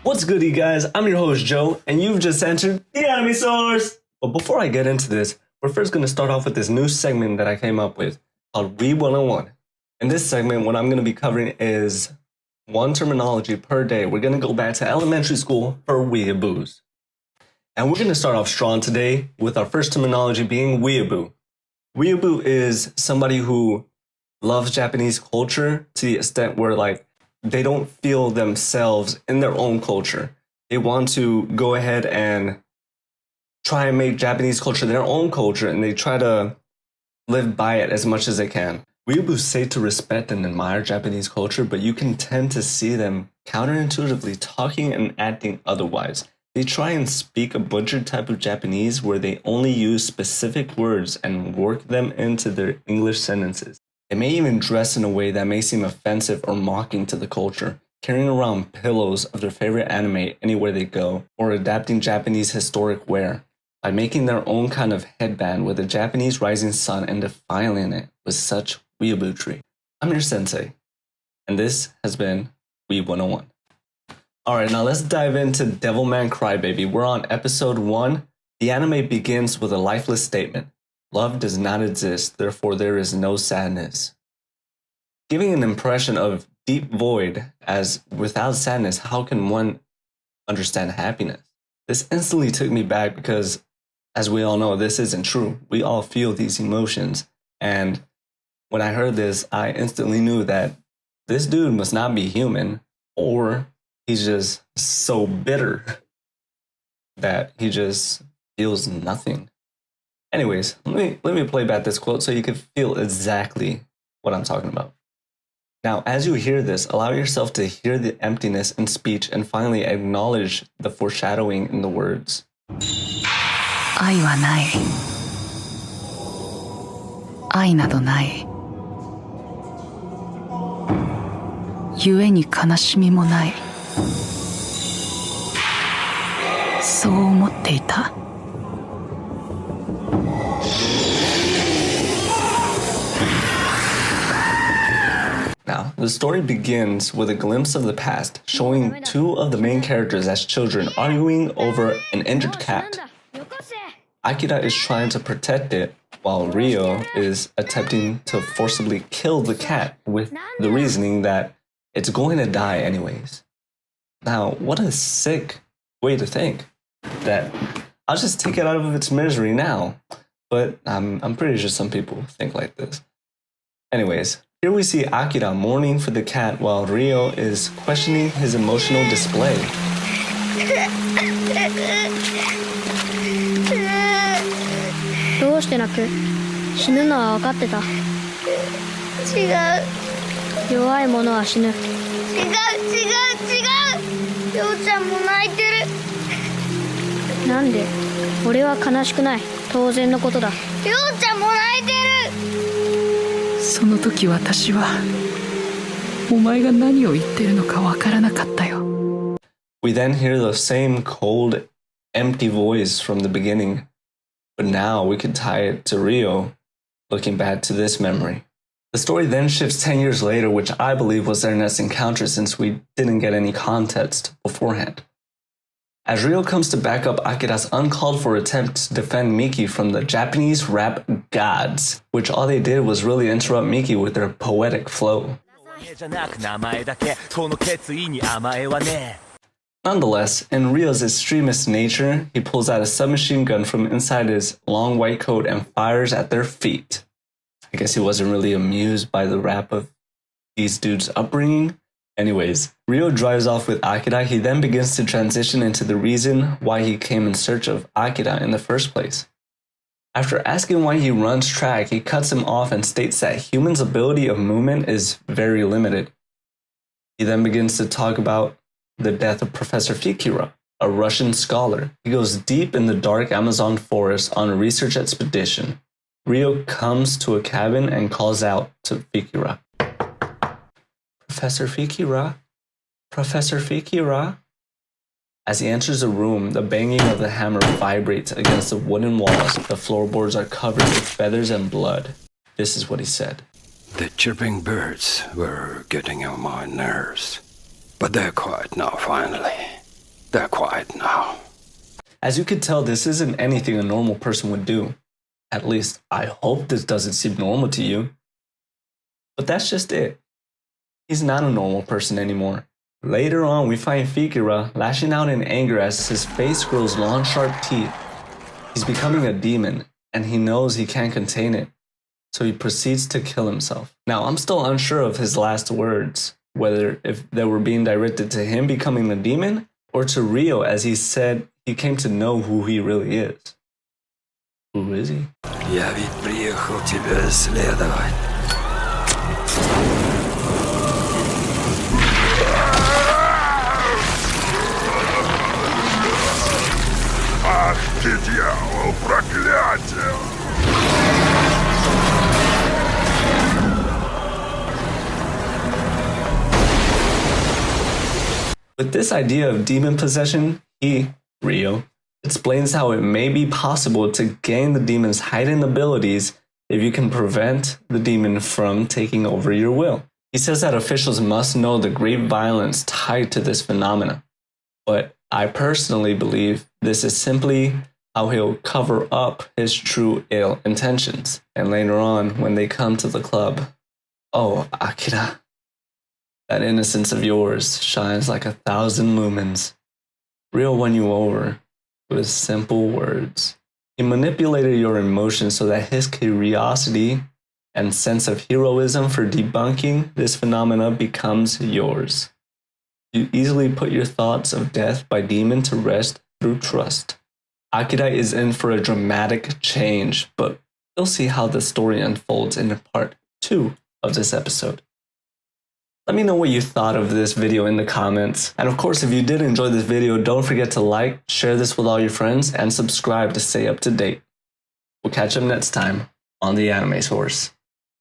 What's good, you guys? I'm your host, Joe, and you've just entered the Anime Source! But before I get into this, we're first going to start off with this new segment that I came up with called Weeb101. In this segment, what I'm going to be covering is one terminology per day. We're going to go back to elementary school for weeaboos. And we're going to start off strong today with our first terminology being weeaboo. Weeaboo is somebody who loves Japanese culture to the extent where they don't feel themselves in their own culture. They want to go ahead and try and make Japanese culture their own culture, and they try to live by it as much as they can. Weeaboos say to respect and admire Japanese culture, but you can tend to see them counterintuitively talking and acting otherwise. They try and speak a butchered type of Japanese where they only use specific words and work them into their English sentences. They may even dress in a way that may seem offensive or mocking to the culture, carrying around pillows of their favorite anime anywhere they go, or adapting Japanese historic wear by making their own kind of headband with a Japanese rising sun and defiling it with such weeabootery. I'm your sensei, and this has been Weeb 101. Alright, now let's dive into Devilman Crybaby. We're on episode 1. The anime begins with a lifeless statement. Love does not exist, therefore there is no sadness. Giving an impression of deep void, as without sadness, how can one understand happiness? This instantly took me back because, as we all know, this isn't true. We all feel these emotions. And when I heard this, I instantly knew that this dude must not be human, or he's just so bitter that he just feels nothing. Anyways, let me play back this quote so you can feel exactly what I'm talking about. Now, as you hear this, allow yourself to hear the emptiness in speech and finally acknowledge the foreshadowing in the words. 愛はない。愛などない。故に悲しみもない。そう思っていた。Now, the story begins with a glimpse of the past, showing two of the main characters as children arguing over an injured cat. Akira is trying to protect it, while Ryo is attempting to forcibly kill the cat with the reasoning that it's going to die anyways. Now, what a sick way to think, that I'll just take it out of its misery now. But I'm pretty sure some people think like this. Anyways, here we see Akira mourning for the cat while Ryo is questioning his emotional display. どうして泣く？死ぬのは分かってた。違う。弱い者は死ぬ。違う。りょうちゃんも泣いてる。なんで？俺は悲しくない。当然のことだ。りょうちゃんも泣いてる。その時私はお前が何を言ってるのかわからなかったよ。 We then hear the same cold, empty voice from the beginning, but now we can tie it to Ryo, looking back to this memory. The story then shifts 10 years later, which I believe was their next encounter since we didn't get any context beforehand. As Ryo comes to back up Akira's uncalled for attempt to defend Miki from the Japanese rap gods, which all they did was really interrupt Miki with their poetic flow. Nonetheless, in Ryo's extremist nature, he pulls out a submachine gun from inside his long white coat and fires at their feet. I guess he wasn't really amused by the rap of these dudes' upbringing. Anyways, Ryo drives off with Akira. He then begins to transition into the reason why he came in search of Akira in the first place. After asking why he runs track, he cuts him off and states that humans' ability of movement is very limited. He then begins to talk about the death of Professor Fikira, a Russian scholar. He goes deep in the dark Amazon forest on a research expedition. Ryo comes to a cabin and calls out to Fikira. Professor Fikira? Professor Fikira? As he enters the room, the banging of the hammer vibrates against the wooden walls. The floorboards are covered with feathers and blood. This is what he said. The chirping birds were getting on my nerves. But they're quiet now, finally. They're quiet now. As you could tell, this isn't anything a normal person would do. At least, I hope this doesn't seem normal to you. But that's just it. He's not a normal person anymore. Later on, we find Fikira lashing out in anger as his face grows long, sharp teeth. He's becoming a demon, and he knows he can't contain it, so he proceeds to kill himself. Now, I'm still unsure of his last words, whether if they were being directed to him becoming the demon, or to Rio, as he said he came to know who he really is. Who is he? Я ведь приехал тебя исследовать. Ах ты, дьявол, проклятие! With this idea of demon possession, Rio, explains how it may be possible to gain the demon's heightened abilities if you can prevent the demon from taking over your will. He says that officials must know the great violence tied to this phenomena, but I personally believe this is simply how he'll cover up his true ill intentions. And later on, when they come to the club, oh, Akira, that innocence of yours shines like 1,000 lumens. Rio won you over with simple words. He manipulated your emotions so that his curiosity and sense of heroism for debunking this phenomena becomes yours. You easily put your thoughts of death by demon to rest through trust. Akira is in for a dramatic change, but you'll see how the story unfolds in part 2 of this episode. Let me know what you thought of this video in the comments. And of course, if you did enjoy this video, don't forget to like, share this with all your friends, and subscribe to stay up to date. We'll catch up next time on the Anime Source.